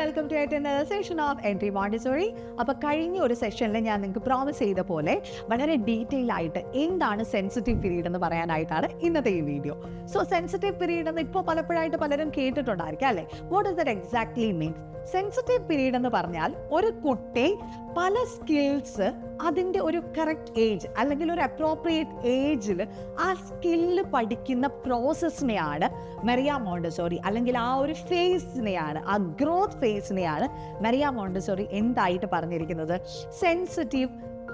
Welcome to another session of entry Montessori. അപ്പോൾ കഴിഞ്ഞ ഒരു സെഷനിൽ ഞാൻ നിങ്ങൾക്ക് പ്രോമിസ് ചെയ്ത പോലെ വളരെ ഡീറ്റെയിൽ ആയിട്ട് എന്താണ് സെൻസിറ്റീവ് പീരീഡ് എന്ന് പറയാനായിട്ടാണ് ഇന്നത്തെ ഈ വീഡിയോ. സോ സെൻസിറ്റീവ് പീരീഡ് എന്ന് ഇപ്പോൾ പലപ്പോഴായിട്ട് പലരും കേട്ടിട്ടുണ്ടായിരിക്കും അല്ലേ? What does that exactly means? Sensitive period എന്ന് പറഞ്ഞാൽ ഒരു കുട്ടി പല സ്കിൽസ് അതിൻ്റെ ഒരു കറക്റ്റ് ഏജ് അല്ലെങ്കിൽ ഒരു അപ്രോപ്രിയേറ്റ് ഏജിൽ ആ സ്കില്ല് പഠിക്കുന്ന പ്രോസസ്സിനെയാണ് മരിയ മോണ്ടിസോറി അല്ലെങ്കിൽ ആ ഒരു ഫേസിനെയാണ്, ആ ഗ്രോത്ത് ഫേസിനെയാണ് മരിയ മോണ്ടിസോറി എന്തായിട്ട് പറഞ്ഞിരിക്കുന്നത്? സെൻസിറ്റീവ്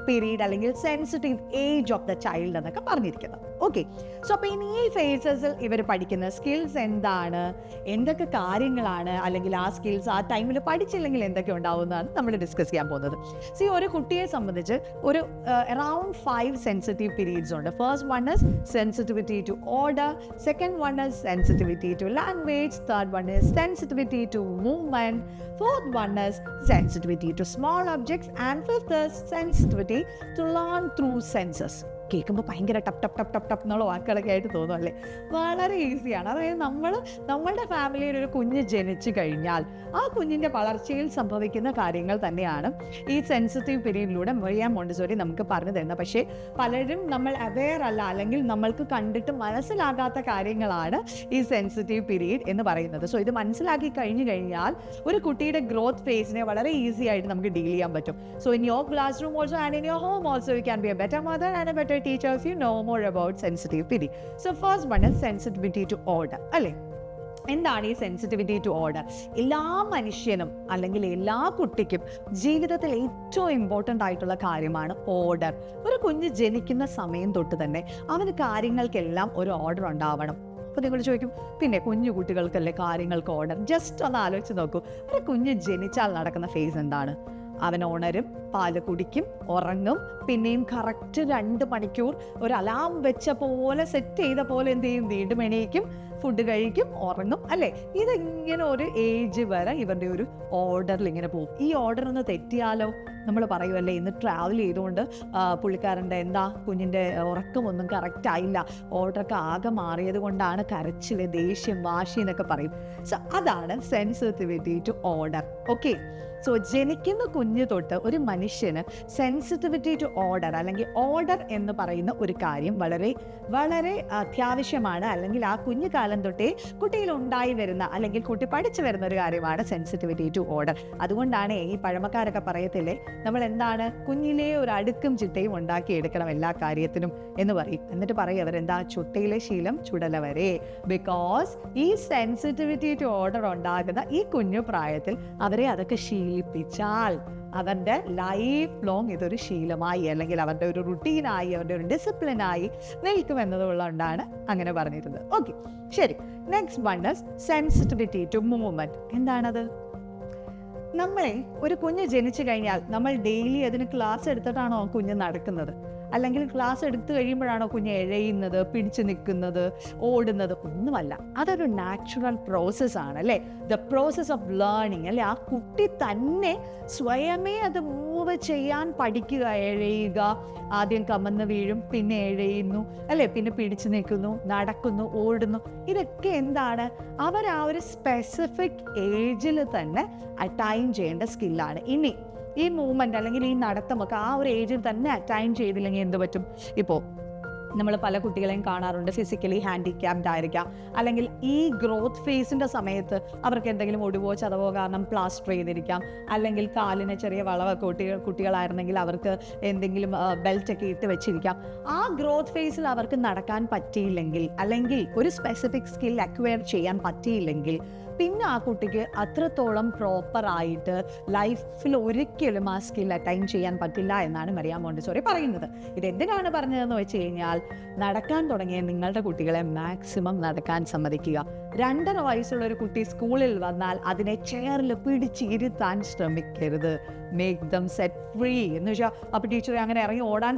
പീരീഡ് അല്ലെങ്കിൽ sensitive age of the child എന്നൊക്കെ പറഞ്ഞിരിക്കുന്നത്. ഓക്കെ, സോ അപ്പോൾ ഇനി ഈ ഫേസസിൽ ഇവർ പഠിക്കുന്ന സ്കിൽസ് എന്താണ്, എന്തൊക്കെ കാര്യങ്ങളാണ്, അല്ലെങ്കിൽ ആ സ്കിൽസ് ആ ടൈമിൽ പഠിച്ചില്ലെങ്കിൽ എന്തൊക്കെ ഉണ്ടാവുന്നതാണ് നമ്മൾ ഡിസ്കസ് ചെയ്യാൻ പോകുന്നത്. സി, ഒരു കുട്ടിയെ സംബന്ധിച്ച് ഒരു അറൌണ്ട് 5 സെൻസിറ്റീവ് പീരീഡ്സ് ഉണ്ട്. First one is sensitivity to order, second one is sensitivity to language, third one is sensitivity to movement, fourth one is sensitivity to small objects, and fifth is sensitivity to learn through senses. കേൾക്കുമ്പോൾ ഭയങ്കര ടപ്പ് ടപ്പ് ടപ്പ് ടപ്പ് ടപ്പ് എന്നുള്ള വാക്കുകളൊക്കെ ആയിട്ട് തോന്നും അല്ലേ? വളരെ ഈസിയാണ്. അതായത് നമ്മളുടെ ഫാമിലിയിൽ ഒരു കുഞ്ഞ് ജനിച്ചു കഴിഞ്ഞാൽ ആ കുഞ്ഞിൻ്റെ വളർച്ചയിൽ സംഭവിക്കുന്ന കാര്യങ്ങൾ തന്നെയാണ് ഈ സെൻസിറ്റീവ് പീരീഡിലൂടെ മരിയ മോണ്ടിസോറി നമുക്ക് പറഞ്ഞു തരുന്നത്. പക്ഷേ പലരും നമ്മൾ അവെയർ അല്ല, അല്ലെങ്കിൽ നമ്മൾക്ക് കണ്ടിട്ട് മനസ്സിലാകാത്ത കാര്യങ്ങളാണ് ഈ സെൻസിറ്റീവ് പീരീഡ് എന്ന് പറയുന്നത്. സോ ഇത് മനസ്സിലാക്കി കഴിഞ്ഞു കഴിഞ്ഞാൽ ഒരു കുട്ടിയുടെ ഗ്രോത്ത് ഫേസിനെ വളരെ ഈസി ആയിട്ട് നമുക്ക് ഡീൽ ചെയ്യാൻ പറ്റും. So in your class room also and in your home also you can be A better mother and A better teachers, you know more about sensitive period. So first one is sensitivity to order. അല്ലേ, എന്താണ് ഈ sensitivity to order? എല്ലാ മനുഷ്യനും അല്ലെങ്കിൽ എല്ലാ കുട്ടിക്കും ജീവിതത്തിൽ ഏറ്റവും ഇമ്പോർട്ടൻ്റ് ആയിട്ടുള്ള കാര്യമാണ് ഓർഡർ. ഒരു കുഞ്ഞ് ജനിക്കുന്ന സമയം തൊട്ട് തന്നെ അവന് കാര്യങ്ങൾക്കെല്ലാം ഒരു ഓർഡർ ഉണ്ടാവണം. അപ്പോൾ നിങ്ങൾ ചോദിക്കും, പിന്നെ കുഞ്ഞു കുട്ടികൾക്കല്ലേ കാര്യങ്ങൾക്ക് ഓർഡർ? ജസ്റ്റ് ഒന്ന് ആലോചിച്ച് നോക്കൂ, ഒരു കുഞ്ഞ് ജനിച്ചാൽ നടക്കുന്ന ഫേസ് എന്താണ്? അവൻ ഉണരും, പാല് കുടിക്കും, ഉറങ്ങും, പിന്നെയും കറക്റ്റ് 2 മണിക്കൂർ ഒരു അലാം വെച്ച പോലെ സെറ്റ് ചെയ്ത പോലെ എന്ത് ചെയ്യും? വീണ്ടും എണീക്കും, ഫുഡ് കഴിക്കും, ഉറങ്ങും അല്ലേ? ഇതിങ്ങനെ ഒരു ഏജ് വരെ ഇവരുടെ ഒരു ഓർഡറിൽ ഇങ്ങനെ പോകും. ഈ ഓർഡർ ഒന്ന് തെറ്റിയാലോ? നമ്മൾ പറയുമല്ലേ, ഇന്ന് ട്രാവൽ ചെയ്തുകൊണ്ട് പുള്ളിക്കാരൻ്റെ കുഞ്ഞിൻ്റെ ഉറക്കമൊന്നും കറക്റ്റ് ആയില്ല, ഓർഡറൊക്കെ ആകെ മാറിയത് കൊണ്ടാണ് കരച്ചിൽ, ദേഷ്യം, വാശി എന്നൊക്കെ പറയും. സോ അതാണ് sensitivity to order. Okay, so ജനിക്കുന്ന കുഞ്ഞ് തൊട്ട് ഒരു മനുഷ്യന് സെൻസിറ്റിവിറ്റി ടു ഓർഡർ അല്ലെങ്കിൽ ഓർഡർ എന്ന് പറയുന്ന ഒരു കാര്യം വളരെ വളരെ അത്യാവശ്യമാണ്. അല്ലെങ്കിൽ ആ കുഞ്ഞു കാലം തൊട്ടേ കുട്ടിയിൽ ഉണ്ടായി വരുന്ന അല്ലെങ്കിൽ കുട്ടി പഠിച്ചു വരുന്ന ഒരു കാര്യമാണ് സെൻസിറ്റിവിറ്റി ടു ഓർഡർ. അതുകൊണ്ടാണ് ഈ പഴമക്കാരൊക്കെ പറയത്തില്ലേ, നമ്മൾ കുഞ്ഞിലെ ഒരു അടുക്കും ചിട്ടയും ഉണ്ടാക്കിയെടുക്കണം എല്ലാ കാര്യത്തിനും എന്ന് പറയും. എന്നിട്ട് പറയും അവരെന്താ, ചുട്ടയിലെ ശീലം ചുടല വരെ. ബിക്കോസ് ഈ സെൻസിറ്റിവിറ്റി ടു ഓർഡർ ഉണ്ടാകുന്ന ഈ കുഞ്ഞു പ്രായത്തിൽ അവരെ അതൊക്കെ ശീലിപ്പിച്ചാൽ അവരുടെ ലൈഫ് ലോങ് ഇതൊരു ശീലമായി അല്ലെങ്കിൽ അവരുടെ ഒരു റുട്ടീനായി, അവരുടെ ഒരു ഡിസിപ്ലിനായി നിൽക്കുമെന്നതുകൊണ്ടാണ് അങ്ങനെ പറഞ്ഞിരുന്നത്. ഓക്കെ, ശരി. Next one is sensitivity to movement. എന്താണത്? നമ്മളെ ഒരു കുഞ്ഞ് ജനിച്ചു കഴിഞ്ഞാൽ നമ്മൾ ഡെയിലി അതിന് ക്ലാസ് എടുത്തിട്ടാണോ കുഞ്ഞ് നടക്കുന്നത്? അല്ലെങ്കിൽ ക്ലാസ് എടുത്തു കഴിയുമ്പോഴാണോ കുഞ്ഞ് എഴയുന്നത്, പിടിച്ചു നിൽക്കുന്നത്, ഓടുന്നത്? ഒന്നുമല്ല. അതൊരു നാച്ചുറൽ പ്രോസസ്സാണ് അല്ലേ? ദ പ്രോസസ് ഓഫ് ലേണിങ് അല്ലേ? ആ കുട്ടി തന്നെ സ്വയമേ അത് മൂവ് ചെയ്യാൻ പഠിക്കുക, എഴയുക. ആദ്യം കമന്ന് വീഴും, പിന്നെ എഴയുന്നു അല്ലേ, പിന്നെ പിടിച്ചു നിൽക്കുന്നു, നടക്കുന്നു, ഓടുന്നു. ഇതൊക്കെ എന്താണ്? അവർ ആ ഒരു സ്പെസിഫിക് ഏജിൽ തന്നെ അറ്റൈൻ ചെയ്യേണ്ട സ്കില്ലാണ്. ഇനി ഈ മൂവ്മെന്റ് അല്ലെങ്കിൽ ഈ നടത്തമൊക്കെ ആ ഒരു ഏജിൽ തന്നെ അറ്റൈൻ ചെയ്തില്ലെങ്കിൽ എന്ത് പറ്റും? ഇപ്പോൾ നമ്മൾ പല കുട്ടികളെയും കാണാറുണ്ട്, ഫിസിക്കലി ഹാൻഡിക്യാപ്ഡ് ആയിരിക്കാം, അല്ലെങ്കിൽ ഈ ഗ്രോത്ത് ഫേസിൻ്റെ സമയത്ത് അവർക്ക് എന്തെങ്കിലും ഒടിവോ ചതവോ കാരണം പ്ലാസ്റ്റർ ചെയ്തിരിക്കാം, അല്ലെങ്കിൽ കാലിന് ചെറിയ വളവൊക്കെ കുട്ടികളായിരുന്നെങ്കിൽ അവർക്ക് എന്തെങ്കിലും ബെൽറ്റൊക്കെ ഇട്ട് വെച്ചിരിക്കാം. ആ ഗ്രോത്ത് ഫേസിൽ അവർക്ക് നടക്കാൻ പറ്റിയില്ലെങ്കിൽ, അല്ലെങ്കിൽ ഒരു സ്പെസിഫിക് സ്കിൽ അക്വയർ ചെയ്യാൻ പറ്റിയില്ലെങ്കിൽ, പിന്നെ ആ കുട്ടിക്ക് അത്രത്തോളം പ്രോപ്പറായിട്ട് ലൈഫിൽ ഒരിക്കലും ആ സ്കിൽ അറ്റൈൻ ചെയ്യാൻ പറ്റില്ല എന്നാണ് മരിയ മോണ്ടിസോറി പറയുന്നത്. ഇതെന്തിനാണ് പറഞ്ഞതെന്ന് വെച്ച് കഴിഞ്ഞാൽ, നടക്കാൻ തുടങ്ങിയ നിങ്ങളുടെ കുട്ടികളെ മാക്സിമം നടക്കാൻ സമ്മതിക്കുക. 2.5 വയസ്സുള്ള ഒരു കുട്ടി സ്കൂളിൽ വന്നാൽ അതിനെ ചെയറിൽ പിടിച്ചിരുത്താൻ ശ്രമിക്കരുത്. മേക്ക് ദം സെറ്റ് ഫ്രീ എന്ന് വെച്ചാൽ അപ്പോൾ ടീച്ചറെ അങ്ങനെ ഇറങ്ങി ഓടാൻ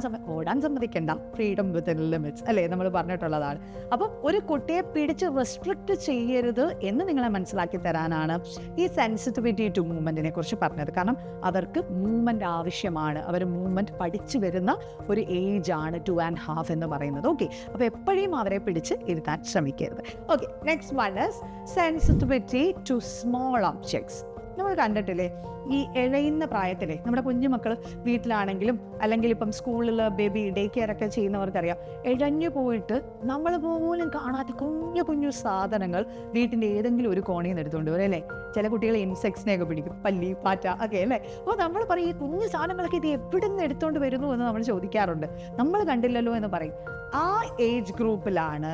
സമ്മതിക്കണ്ട. ഫ്രീഡം വിത്തിൻ ലിമിറ്റ്സ് അല്ലേ നമ്മൾ പറഞ്ഞിട്ടുള്ളതാണ്. അപ്പം ഒരു കുട്ടിയെ പിടിച്ച് റെസ്ട്രിക്റ്റ് ചെയ്യരുത് എന്ന് നിങ്ങളെ മനസ്സിലാക്കി തരാനാണ് ഈ സെൻസിറ്റിവിറ്റി ടു മൂവ്മെന്റിനെ കുറിച്ച് പറഞ്ഞത്. കാരണം അവർക്ക് മൂവ്മെന്റ് ആവശ്യമാണ്. അവർ മൂവ്മെന്റ് പഠിച്ചു വരുന്ന ഒരു ഏജ് ആണ് 2.5 എന്ന് പറയുന്നത്. ഓക്കെ, അപ്പോൾ എപ്പോഴും അവരെ പിടിച്ച് ഇരുത്താൻ ശ്രമിക്കരുത്. Okay, next one is sensitivity to small objects. നമ്മൾ കണ്ടിട്ടില്ലേ ഈ ഇഴയുന്ന പ്രായത്തിലെ നമ്മുടെ കുഞ്ഞുമക്കൾ വീട്ടിലാണെങ്കിലും അല്ലെങ്കിൽ ഇപ്പം സ്കൂളിൽ ബേബി ഡേ കെയർ ഒക്കെ ചെയ്യുന്നവർക്കറിയാം, ഇഴഞ്ഞു പോയിട്ട് നമ്മൾ പോലും കാണാത്ത കുഞ്ഞു കുഞ്ഞു സാധനങ്ങൾ വീട്ടിൻ്റെ ഏതെങ്കിലും ഒരു കോണിൽ നിന്ന് എടുത്തുകൊണ്ട് വരും അല്ലേ. ചില കുട്ടികൾ ഇൻസെക്ട്സിനെയൊക്കെ പിടിക്കും, പല്ലി, പാറ്റ ഒക്കെ അല്ലേ. അപ്പോൾ നമ്മൾ പറയും ഈ കുഞ്ഞു സാധനങ്ങളൊക്കെ ഇത് എവിടെ നിന്ന് എടുത്തുകൊണ്ട് വരുന്നു എന്ന് നമ്മൾ ചോദിക്കാറുണ്ട്. നമ്മൾ കണ്ടില്ലല്ലോ എന്ന് പറയും. ആ ഏജ് ഗ്രൂപ്പിലാണ്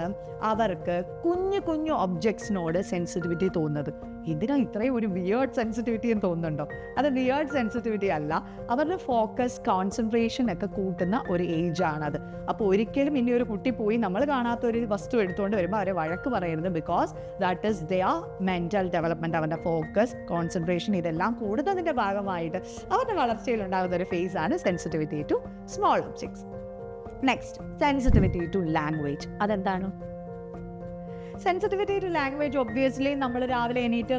അവർക്ക് കുഞ്ഞു കുഞ്ഞു ഒബ്ജക്ട്സിനോട് സെൻസിറ്റിവിറ്റി തോന്നുന്നത്. ഇതിനാ ഇത്രയും ഒരു വിയേർഡ് സെൻസിറ്റിവിറ്റി എന്ന് തോന്നുന്നുണ്ടോ? അത് വിയേർഡ് സെൻസിറ്റിവിറ്റി അല്ല, അവരുടെ ഫോക്കസ് കോൺസെൻട്രേഷൻ ഒക്കെ കൂട്ടുന്ന ഒരു ഏജ് ആണത്. അപ്പോൾ ഒരിക്കലും ഇനി ഒരു കുട്ടി പോയി നമ്മൾ കാണാത്ത ഒരു വസ്തു എടുത്തുകൊണ്ട് വരുമ്പോൾ അവരെ വഴക്ക് പറയരുത്. Because that is their mental development. അവരുടെ ഫോക്കസ് കോൺസെൻട്രേഷൻ ഇതെല്ലാം കൂടുന്നതിൻ്റെ ഭാഗമായിട്ട് അവരുടെ വളർച്ചയിൽ ഉണ്ടാകുന്ന ഒരു ഫേസ് ആണ് sensitivity to small objects. Next, sensitivity to language. അതെന്താണ്? സെൻസിറ്റിവിറ്റി ടു ലാംഗ്വേജ് ഒബ്വിയസ്ലി നമ്മൾ രാവിലെ എണീറ്റ്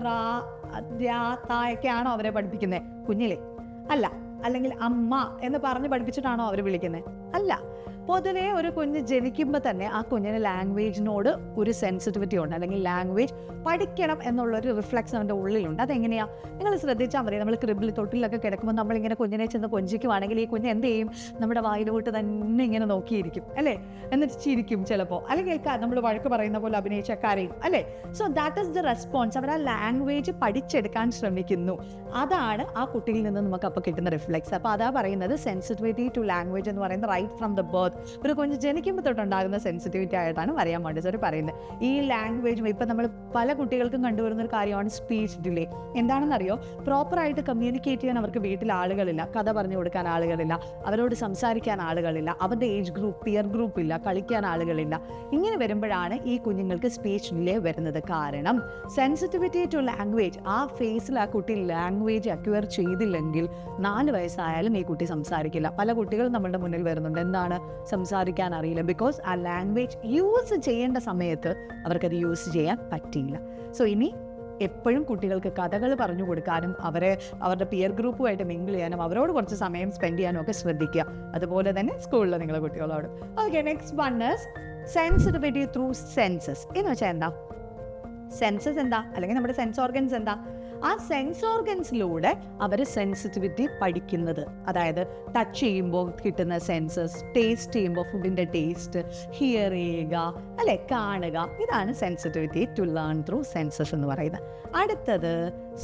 തായൊക്കെയാണോ അവരെ പഠിപ്പിക്കുന്നത് കുഞ്ഞിലെ? അല്ല. അല്ലെങ്കിൽ അമ്മ എന്ന് പറഞ്ഞ് പഠിപ്പിച്ചിട്ടാണോ അവർ വിളിക്കുന്നത്? അല്ല. പൊതുവേ ഒരു കുഞ്ഞ് ജനിക്കുമ്പോൾ തന്നെ ആ കുഞ്ഞിന് ലാംഗ്വേജിനോട് ഒരു സെൻസിറ്റിവിറ്റി ഉണ്ട്, അല്ലെങ്കിൽ ലാംഗ്വേജ് പഠിക്കണം എന്നുള്ളൊരു റിഫ്ലക്സ് അവൻ്റെ ഉള്ളിലുണ്ട്. അതെങ്ങനെയാണ്? നിങ്ങൾ ശ്രദ്ധിച്ചാൽ മതി. നമ്മൾ ക്രിബിൽ തൊട്ടിലൊക്കെ കിടക്കുമ്പോൾ നമ്മളിങ്ങനെ കുഞ്ഞിനെ ചെന്ന് കൊഞ്ചിക്കുവാണെങ്കിൽ ഈ കുഞ്ഞ് എന്ത് ചെയ്യും? നമ്മുടെ വായിലോട്ട് തന്നെ ഇങ്ങനെ നോക്കിയിരിക്കും അല്ലേ, എന്നിട്ട് ചിരിക്കും ചിലപ്പോൾ, അല്ലെങ്കിൽ നമ്മൾ വഴക്ക് പറയുന്ന പോലെ അഭിനയിച്ച കരയും അല്ലേ. So that is the response. അവർ ആ ലാംഗ്വേജ് പഠിച്ചെടുക്കാൻ ശ്രമിക്കുന്നു. അതാണ് ആ കുട്ടിയിൽ നിന്ന് നമുക്ക് അപ്പോൾ കിട്ടുന്ന റിഫ്ലെക്സ്. അപ്പോൾ അതാ പറയുന്നത് സെൻസിറ്റിവിറ്റി ടു ലാംഗ്വേജ് എന്ന് പറയുന്നത് റൈറ്റ് ഫ്രം ദ ബർത്ത്. ഒരു കുഞ്ഞ് ജനിക്കുമ്പോൾ തൊട്ടുണ്ടാകുന്ന സെൻസിറ്റിവിറ്റി ആയിട്ടാണ് മറിയാം മോണ്ടിസോറി പറയുന്നത്. ഈ ലാംഗ്വേജും ഇപ്പം നമ്മൾ പല കുട്ടികൾക്കും കണ്ടുവരുന്ന ഒരു കാര്യമാണ് സ്പീച്ച് ഡിലേ. എന്താണെന്നറിയോ? പ്രോപ്പറായിട്ട് കമ്മ്യൂണിക്കേറ്റ് ചെയ്യാൻ അവർക്ക് വീട്ടിൽ ആളുകളില്ല, കഥ പറഞ്ഞു കൊടുക്കാൻ ആളുകളില്ല, അവരോട് സംസാരിക്കാൻ ആളുകളില്ല, അവരുടെ ഏജ് ഗ്രൂപ്പ് പിയർ ഗ്രൂപ്പ് ഇല്ല, കളിക്കാൻ ആളുകളില്ല. ഇങ്ങനെ വരുമ്പോഴാണ് ഈ കുഞ്ഞുങ്ങൾക്ക് സ്പീച്ച് ഡിലേ വരുന്നത്. കാരണം സെൻസിറ്റിവിറ്റി ടു ലാംഗ്വേജ് ആ ഫേസിൽ ആ കുട്ടി ലാംഗ്വേജ് അക്വയർ ചെയ്തില്ലെങ്കിൽ 4 വയസ്സായാലും ഈ കുട്ടി സംസാരിക്കില്ല. പല കുട്ടികളും നമ്മുടെ മുന്നിൽ വരുന്നുണ്ട്, എന്താണ് സംസാരിക്കാൻ അറിയില്ല. ബിക്കോസ് ആ ലാംഗ്വേജ് യൂസ് ചെയ്യേണ്ട സമയത്ത് അവർക്കത് യൂസ് ചെയ്യാൻ പറ്റിയില്ല. സോ ഇനി എപ്പോഴും കുട്ടികൾക്ക് കഥകൾ പറഞ്ഞു കൊടുക്കാനും അവരുടെ പിയർ ഗ്രൂപ്പുമായിട്ട് മിങ്കിൾ ചെയ്യാനും അവരോട് കുറച്ച് സമയം സ്പെൻഡ് ചെയ്യാനും ഒക്കെ ശ്രദ്ധിക്കുക. അതുപോലെ തന്നെ സ്കൂളിൽ നിങ്ങളെ കുട്ടികളോട്. Okay, next one is sensitivity through senses. എന്ന് വെച്ചാൽ എന്താ? സെൻസസ് എന്താ? അല്ലെങ്കിൽ നമ്മുടെ സെൻസ് ഓർഗൻസ് എന്താ? ആ സെൻസ് ഓർഗൻസിലൂടെ അവർ സെൻസിറ്റിവിറ്റി പഠിക്കുന്നത്. അതായത് ടച്ച് ചെയ്യുമ്പോൾ കിട്ടുന്ന സെൻസസ്, ടേസ്റ്റ് ചെയ്യുമ്പോൾ ഫുഡിൻ്റെ ടേസ്റ്റ്, ഹിയർ ചെയ്യുക അല്ലെ, കാണുക. ഇതാണ് sensitivity to learn through senses എന്ന് പറയുന്നത്. അടുത്തത്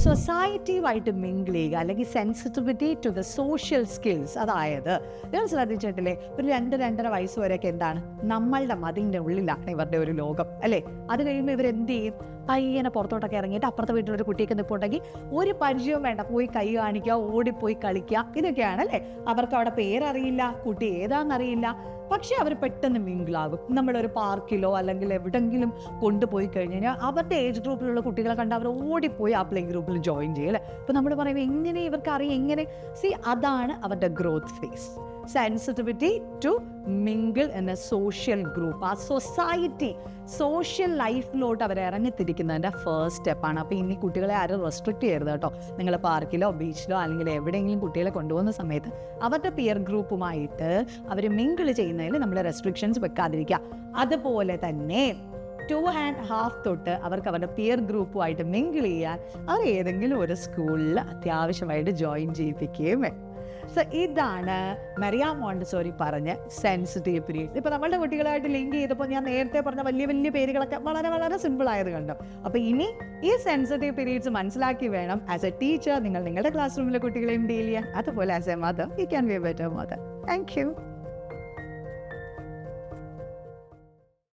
സൊസൈറ്റിയുമായിട്ട് മിങ്കിൾ ചെയ്യുക, അല്ലെങ്കിൽ sensitivity to the social skills. അതായത് നിങ്ങൾ ശ്രദ്ധിച്ചിട്ടില്ലേ, ഒരു 2-2.5 വയസ്സ് വരെയൊക്കെ എന്താണ്, നമ്മളുടെ മതിലിൻ്റെ ഉള്ളിലാണ് ഇവരുടെ ഒരു ലോകം അല്ലേ. അത് കഴിയുമ്പോൾ ഇവരെന്ത് ചെയ്യും? പയ്യനെ പുറത്തോട്ടൊക്കെ ഇറങ്ങിയിട്ട് അപ്പുറത്തെ വീട്ടിലൊരു കുട്ടിയൊക്കെ നിൽപ്പുണ്ടെങ്കിൽ ഒരു പരിചയവും വേണ്ട, പോയി കൈ കാണിക്കുക, ഓടിപ്പോയി കളിക്കുക. ഇതൊക്കെയാണ് അല്ലേ. അവർക്ക് അവിടെ പേരറിയില്ല, കുട്ടി ഏതാണെന്നറിയില്ല, പക്ഷെ അവർ പെട്ടെന്ന് മിങ്കിളാകും. നമ്മളൊരു പാർക്കിലോ അല്ലെങ്കിൽ എവിടെങ്കിലും കൊണ്ടുപോയി കഴിഞ്ഞ് കഴിഞ്ഞാൽ അവരുടെ ഏജ് ഗ്രൂപ്പിലുള്ള കുട്ടികളെ കണ്ട് അവർ ഓടിപ്പോയി ആ പ്ലേ ഗ്രൂപ്പിൽ ജോയിൻ ചെയ്യും അല്ലേ. അപ്പോൾ നമ്മൾ പറയുമ്പോൾ എങ്ങനെ ഇവർക്ക് അറിയാം, എങ്ങനെ? അതാണ് അവരുടെ growth phase. Sensitivity to mingle എന്ന സോഷ്യൽ ഗ്രൂപ്പ്, ആ സൊസൈറ്റി സോഷ്യൽ ലൈഫിലോട്ട് അവർ ഇറങ്ങിത്തിരിക്കുന്നതിൻ്റെ ഫസ്റ്റ് സ്റ്റെപ്പാണ്. അപ്പോൾ ഇനി കുട്ടികളെ ആരും റെസ്ട്രിക്റ്റ് ചെയ്യരുത് കേട്ടോ. നിങ്ങൾ പാർക്കിലോ ബീച്ചിലോ അല്ലെങ്കിൽ എവിടെയെങ്കിലും കുട്ടികളെ കൊണ്ടുപോകുന്ന സമയത്ത് അവരുടെ പിയർ ഗ്രൂപ്പുമായിട്ട് അവർ മിങ്കിൾ ചെയ്യുന്നതിൽ നമ്മൾ റെസ്ട്രിക്ഷൻസ് വെക്കാതിരിക്കുക. അതുപോലെ തന്നെ 2.5 തൊട്ട് അവർക്ക് അവരുടെ പിയർ ഗ്രൂപ്പുമായിട്ട് മിങ്കിൾ ചെയ്യാൻ അവർ ഏതെങ്കിലും ഒരു സ്കൂളിൽ അത്യാവശ്യമായിട്ട് ജോയിൻ ചെയ്യിപ്പിക്കുകയും വേണം. സോ ഇതാണ് മറിയ മോണ്ടിസോറി പറഞ്ഞ സെൻസിറ്റീവ് പീരീഡ്. ഇപ്പോൾ നമ്മളുടെ കുട്ടികളായിട്ട് ലിങ്ക് ചെയ്തപ്പോൾ ഞാൻ നേരത്തെ പറഞ്ഞ വലിയ വലിയ പേരുകളൊക്കെ വളരെ വളരെ സിമ്പിൾ ആയത് കണ്ടോ. അപ്പോൾ ഇനി ഈ സെൻസിറ്റീവ് പീരീഡ്സ് മനസ്സിലാക്കി വേണം ആസ് എ ടീച്ചർ നിങ്ങൾ നിങ്ങളുടെ ക്ലാസ് റൂമിലെ കുട്ടികളെയും ഡീൽ ചെയ്യാൻ. അതുപോലെ as A mother you can be A better mother. Thank you.